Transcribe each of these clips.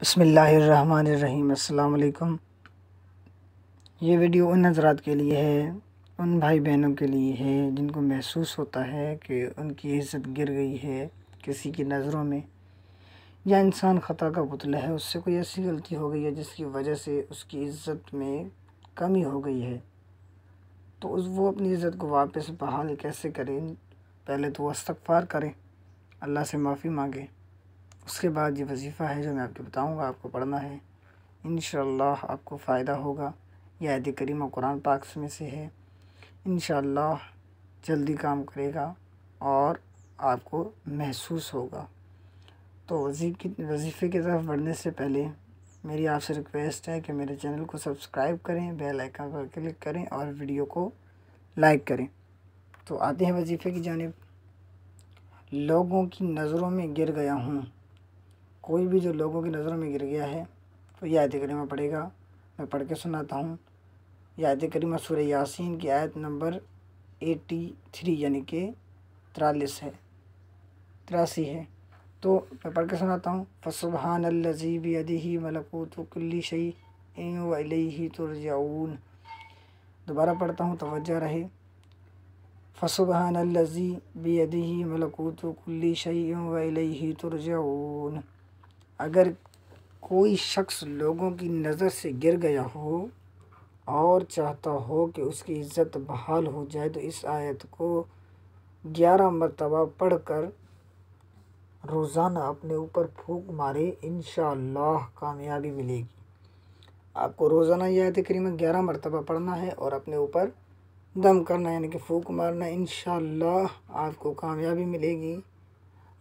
بسم اللہ الرحمن الرحیم۔ السلام علیکم۔ یہ ویڈیو ان حضرات کے لیے ہے، ان بھائی بہنوں کے لیے ہے جن کو محسوس ہوتا ہے کہ ان کی عزت گر گئی ہے کسی کی نظروں میں، یا انسان خطا کا پتلا ہے، اس سے کوئی ایسی غلطی ہو گئی ہے جس کی وجہ سے اس کی عزت میں کمی ہو گئی ہے، تو وہ اپنی عزت کو واپس بحال کیسے کریں؟ پہلے تو وہ استغفار کریں، اللہ سے معافی مانگے، اس کے بعد یہ وظیفہ ہے جو میں آپ کو بتاؤں گا، آپ کو پڑھنا ہے، انشاءاللہ آپ کو فائدہ ہوگا۔ یہ آیت کریمہ قرآن پاک میں سے ہے، انشاءاللہ جلدی کام کرے گا اور آپ کو محسوس ہوگا۔ تو وظیفے کی طرف بڑھنے سے پہلے میری آپ سے ریکویسٹ ہے کہ میرے چینل کو سبسکرائب کریں، بیل آئیکن پر کلک کریں اور ویڈیو کو لائک کریں۔ تو آتے ہیں وظیفے کی جانب۔ لوگوں کی نظروں میں گر گیا ہوں۔ کوئی بھی جو لوگوں کی نظروں میں گر گیا ہے تو یہ آیت کریمہ پڑھے گا، میں پڑھ کے سناتا ہوں۔ یہ آیت کریمہ سورہ یاسین کی آیت نمبر 83 یعنی کہ 43 ہے، 83 ہے، تو میں پڑھ کے سناتا ہوں۔ فَسُبْحَانَ الَّذِي بِيَدِهِ مَلَكُوتُ كُلِّ شَيْءٍ وَإِلَيْهِ تُرْجَعُونَ۔ دوبارہ پڑھتا ہوں، توجہ رہے۔ فَسُبْحَانَ الَّذِي بِيَدِهِ مَلَكُوتُ كُلِّ شَيْءٍ وَإِلَيْهِ تُرْجَعُونَ۔ اگر کوئی شخص لوگوں کی نظر سے گر گیا ہو اور چاہتا ہو کہ اس کی عزت بحال ہو جائے تو اس آیت کو 11 مرتبہ پڑھ کر روزانہ اپنے اوپر پھونک مارے، انشاءاللہ کامیابی ملے گی۔ آپ کو روزانہ یہ آیت کریمہ 11 مرتبہ پڑھنا ہے اور اپنے اوپر دم کرنا یعنی کہ پھونک مارنا، انشاءاللہ آپ کو کامیابی ملے گی۔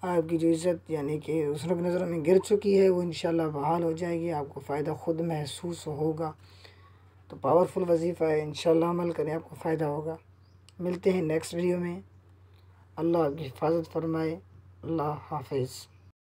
آپ کی جو عزت یعنی کہ دوسروں کی نظروں میں گر چکی ہے وہ انشاءاللہ بحال ہو جائے گی، آپ کو فائدہ خود محسوس ہوگا۔ تو پاورفل وظیفہ ہے، انشاءاللہ عمل کریں، آپ کو فائدہ ہوگا۔ ملتے ہیں نیکسٹ ویڈیو میں۔ اللہ آپ کی حفاظت فرمائے۔ اللہ حافظ۔